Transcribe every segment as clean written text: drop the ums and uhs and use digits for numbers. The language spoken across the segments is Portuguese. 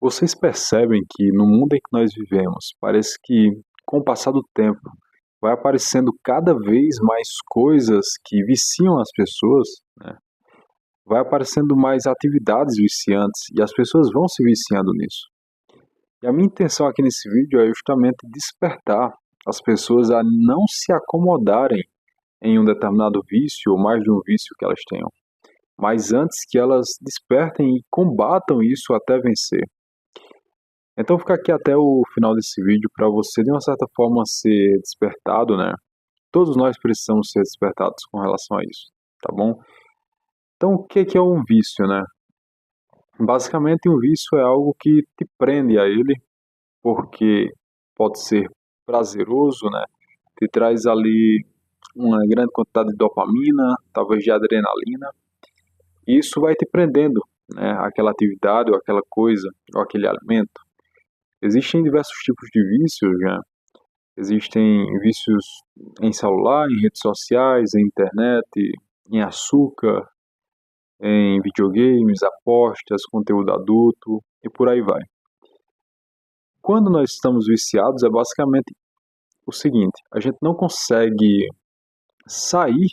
Vocês percebem que no mundo em que nós vivemos, parece que com o passar do tempo vai aparecendo cada vez mais coisas que viciam as pessoas, né? Vai aparecendo mais atividades viciantes e as pessoas vão se viciando nisso. E a minha intenção aqui nesse vídeo é justamente despertar as pessoas a não se acomodarem em um determinado vício ou mais de um vício que elas tenham, mas antes que elas despertem e combatam isso até vencer. Então fica aqui até o final desse vídeo para você, de uma certa forma, ser despertado, né? Todos nós precisamos ser despertados com relação a isso, tá bom? Então, o que é um vício, né? Basicamente, um vício é algo que te prende a ele, porque pode ser prazeroso, né? Te traz ali uma grande quantidade de dopamina, talvez de adrenalina, e isso vai te prendendo, né? Aquela atividade, ou aquela coisa, ou aquele alimento. Existem diversos tipos de vícios, né? Existem vícios em celular, em redes sociais, em internet, em açúcar, em videogames, apostas, conteúdo adulto e por aí vai. Quando nós estamos viciados, é basicamente o seguinte: a gente não consegue sair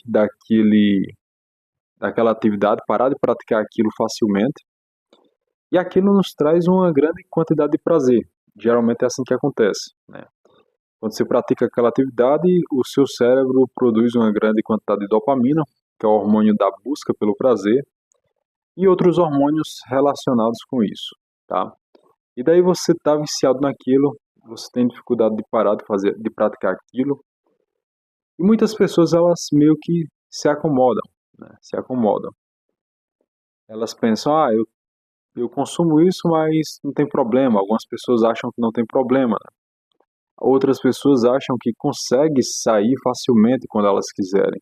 daquela atividade, parar de praticar aquilo facilmente, e aquilo nos traz uma grande quantidade de prazer. Geralmente é assim que acontece, né? Quando você pratica aquela atividade, o seu cérebro produz uma grande quantidade de dopamina, que é o hormônio da busca pelo prazer, e outros hormônios relacionados com isso, tá? E daí você está viciado naquilo, você tem dificuldade de parar de praticar aquilo, e muitas pessoas elas meio que se acomodam, né? Se acomodam. Elas pensam, eu consumo isso, mas não tem problema. Algumas pessoas acham que não tem problema, né? Outras pessoas acham que consegue sair facilmente quando elas quiserem.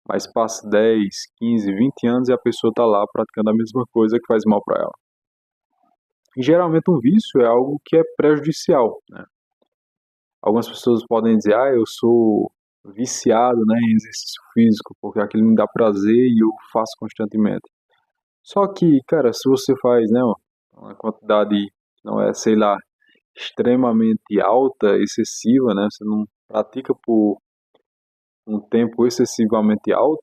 Mas passa 10, 15, 20 anos e a pessoa está lá praticando a mesma coisa que faz mal para ela. E geralmente um vício é algo que é prejudicial, né? Algumas pessoas podem dizer, eu sou viciado, né, em exercício físico, porque aquilo me dá prazer e eu faço constantemente. Só que, cara, se você faz, né, uma quantidade, não é, sei lá, extremamente alta, excessiva, né, você não pratica por um tempo excessivamente alto,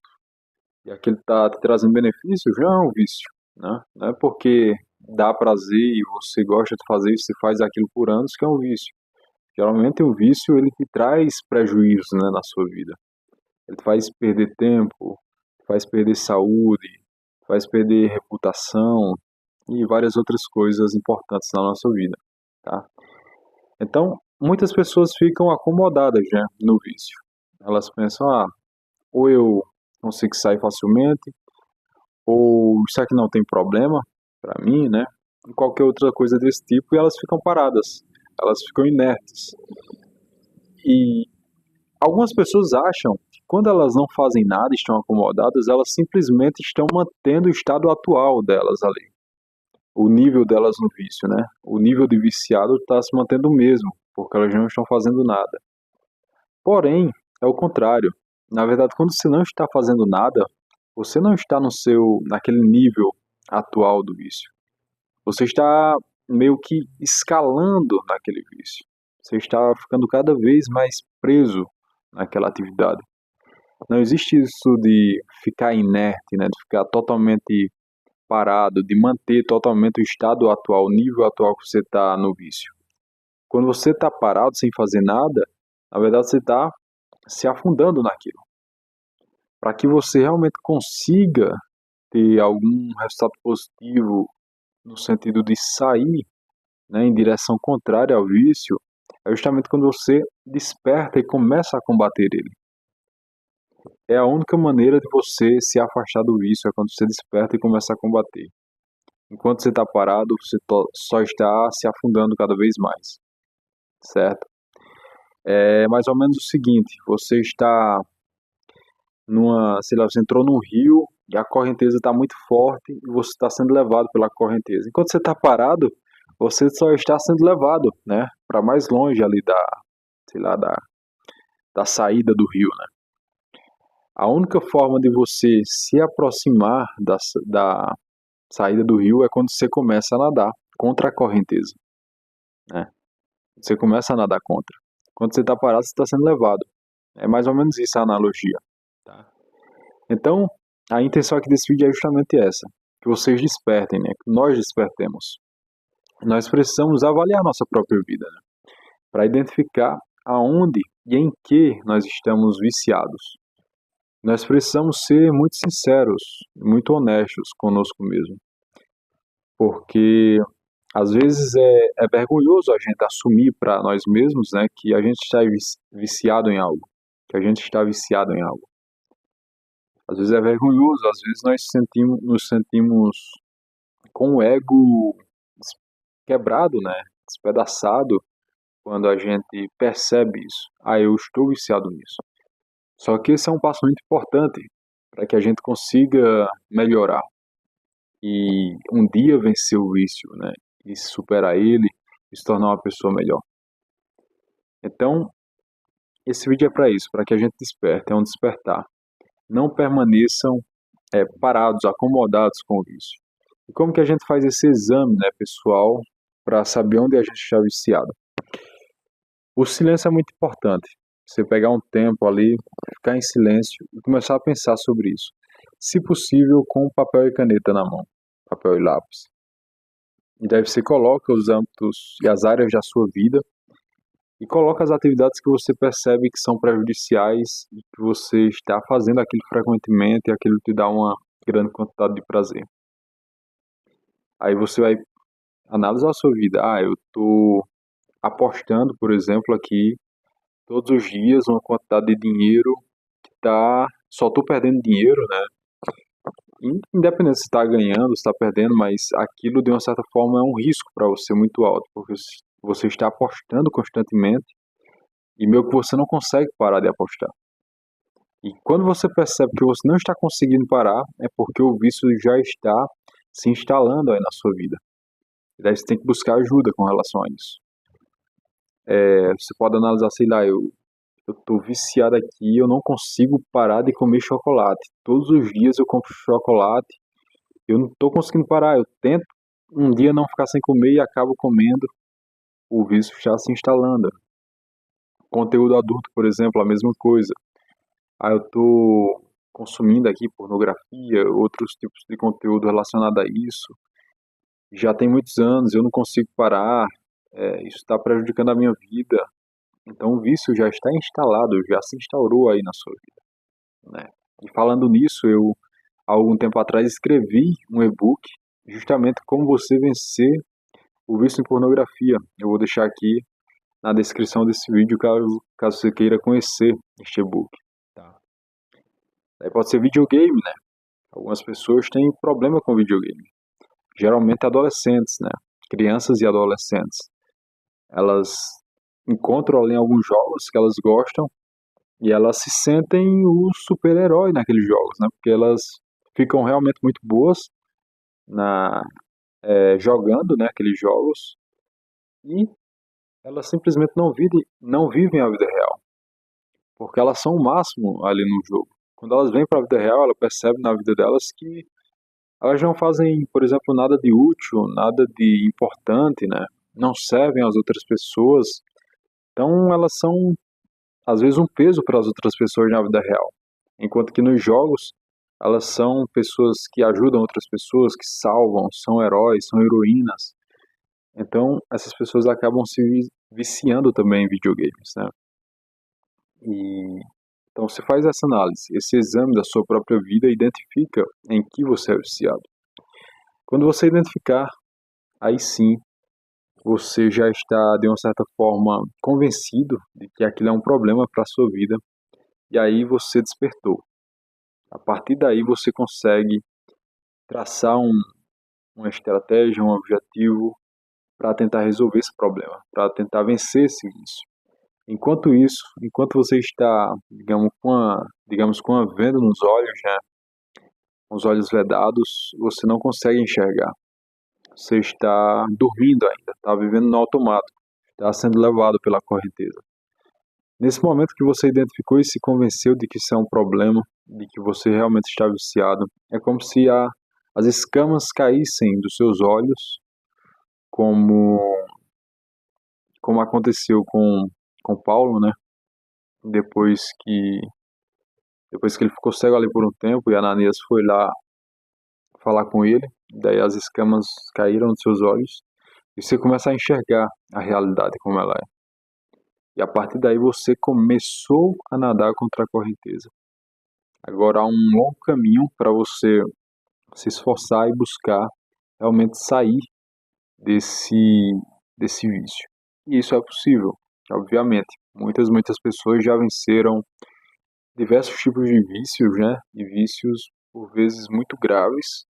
e aquilo está te trazendo benefícios, já é um vício, né? Não é porque dá prazer e você gosta de fazer isso, você faz aquilo por anos, que é um vício. Geralmente um vício ele te traz prejuízos, né, na sua vida. Ele te faz perder tempo, te faz perder saúde, te faz perder reputação e várias outras coisas importantes na nossa vida, tá? Então, muitas pessoas ficam acomodadas, né, no vício. Elas pensam, ou eu consigo sair facilmente, ou isso aqui não tem problema para mim, né? E qualquer outra coisa desse tipo, e elas ficam paradas, elas ficam inertes. E algumas pessoas acham que quando elas não fazem nada, estão acomodadas, elas simplesmente estão mantendo o estado atual delas ali. O nível delas no vício, né? O nível de viciado está se mantendo o mesmo, porque elas não estão fazendo nada. Porém, é o contrário. Na verdade, quando você não está fazendo nada, você não está naquele nível atual do vício. Você está meio que escalando naquele vício. Você está ficando cada vez mais preso naquela atividade. Não existe isso de ficar inerte, né? De ficar totalmente parado, de manter totalmente o estado atual, o nível atual que você está no vício. Quando você está parado sem fazer nada, na verdade você está se afundando naquilo. Para que você realmente consiga ter algum resultado positivo no sentido de sair, né, em direção contrária ao vício, é justamente quando você desperta e começa a combater ele. É a única maneira de você se afastar do vício, é quando você desperta e começa a combater. Enquanto você está parado, você só está se afundando cada vez mais, certo? É mais ou menos o seguinte: você está sei lá, você entrou num rio e a correnteza está muito forte e você está sendo levado pela correnteza. Enquanto você está parado, você só está sendo levado, né, para mais longe ali sei lá, da saída do rio, né? A única forma de você se aproximar da saída do rio é quando você começa a nadar. contra a correnteza, né? Você começa a nadar contra. Quando você está parado, você está sendo levado. É mais ou menos isso a analogia, tá? Então, a intenção aqui desse vídeo é justamente essa, que vocês despertem, né? Que nós despertemos. Nós precisamos avaliar nossa própria vida, né? Para identificar aonde e em que nós estamos viciados. Nós precisamos ser muito sinceros, muito honestos conosco mesmo, porque às vezes é vergonhoso a gente assumir para nós mesmos, né, que a gente está viciado em algo, que a gente está viciado em algo. Às vezes é vergonhoso, às vezes nos sentimos com o ego quebrado, né, despedaçado, quando a gente percebe isso. Ah, eu estou viciado nisso. Só que esse é um passo muito importante para que a gente consiga melhorar e um dia vencer o vício, né? E superar ele e se tornar uma pessoa melhor. Então, esse vídeo é para isso, para que a gente desperte, é um despertar. Não permaneçam parados, acomodados com o vício. E como que a gente faz esse exame, né, pessoal, para saber onde a gente está viciado? O silêncio é muito importante. Você pegar um tempo ali, ficar em silêncio e começar a pensar sobre isso. Se possível, com papel e caneta na mão, papel e lápis. E daí você coloca os âmbitos e as áreas da sua vida e coloca as atividades que você percebe que são prejudiciais e que você está fazendo aquilo frequentemente e aquilo te dá uma grande quantidade de prazer. Aí você vai analisar a sua vida. Ah, eu estou apostando, por exemplo, aqui todos os dias uma quantidade de dinheiro que só estou perdendo dinheiro, né? Independente se está ganhando, se está perdendo, mas aquilo de uma certa forma é um risco para você muito alto, porque você está apostando constantemente e meio que você não consegue parar de apostar. E quando você percebe que você não está conseguindo parar, é porque o vício já está se instalando aí na sua vida. E daí você tem que buscar ajuda com relação a isso. Você pode analisar, sei lá, eu tô viciado aqui, eu não consigo parar de comer chocolate. Todos os dias eu compro chocolate, eu não tô conseguindo parar, eu tento um dia não ficar sem comer e acabo comendo, o vício está se instalando. Conteúdo adulto, por exemplo, a mesma coisa. Ah, eu tô consumindo aqui pornografia, outros tipos de conteúdo relacionado a isso. Já tem muitos anos, eu não consigo parar, isso está prejudicando a minha vida. Então o vício já está instalado, já se instaurou aí na sua vida, né? E falando nisso, eu há algum tempo atrás escrevi um e-book justamente como você vencer o vício em pornografia. Eu vou deixar aqui na descrição desse vídeo caso você queira conhecer este e-book. Tá. Aí pode ser videogame, né? Algumas pessoas têm problema com videogame. Geralmente adolescentes, né? Crianças e adolescentes. Elas encontram ali alguns jogos que elas gostam e elas se sentem o super-herói naqueles jogos, né? Porque elas ficam realmente muito boas jogando, né, aqueles jogos e elas simplesmente não vivem a vida real, porque elas são o máximo ali no jogo. Quando elas vêm para a vida real, ela percebe na vida delas que elas não fazem, por exemplo, nada de útil, nada de importante, né? Não servem às outras pessoas. Então elas são, às vezes, um peso para as outras pessoas na vida real. Enquanto que nos jogos, elas são pessoas que ajudam outras pessoas, que salvam, são heróis, são heroínas. Então, essas pessoas acabam se viciando também em videogames, né? E então você faz essa análise, esse exame da sua própria vida e identifica em que você é viciado. Quando você identificar, aí sim você já está de uma certa forma convencido de que aquilo é um problema para a sua vida e aí você despertou. A partir daí você consegue traçar uma estratégia, um objetivo para tentar resolver esse problema, para tentar vencer esse vício. Enquanto isso, enquanto você está, digamos, com a venda nos olhos, né, com os olhos vedados, você não consegue enxergar. Você está dormindo ainda, está vivendo no automático, está sendo levado pela correnteza. Nesse momento que você identificou e se convenceu de que isso é um problema, de que você realmente está viciado, é como se as escamas caíssem dos seus olhos como, como aconteceu com Paulo, né? Depois que, depois que ele ficou cego ali por um tempo e Ananias foi lá falar com ele, daí as escamas caíram dos seus olhos e você começa a enxergar a realidade como ela é. E a partir daí você começou a nadar contra a correnteza. Agora há um longo caminho para você se esforçar e buscar realmente sair desse, desse vício. E isso é possível, obviamente. Muitas pessoas já venceram diversos tipos de vícios, né? E vícios por vezes muito graves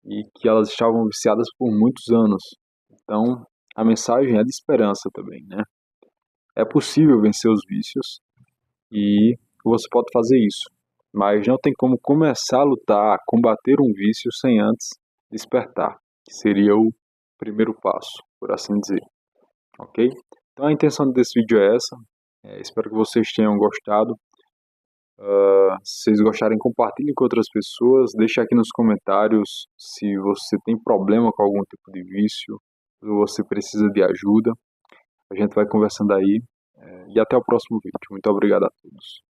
e que elas estavam viciadas por muitos anos. Então, a mensagem é de esperança também, né? É possível vencer os vícios e você pode fazer isso, mas não tem como começar a lutar, a combater um vício sem antes despertar, que seria o primeiro passo, por assim dizer, ok? Então a intenção desse vídeo é essa. Espero que vocês tenham gostado. Se vocês gostarem, compartilhem com outras pessoas. Deixe aqui nos comentários se você tem problema com algum tipo de vício, ou você precisa de ajuda. A gente vai conversando aí. E até o próximo vídeo. Muito obrigado a todos.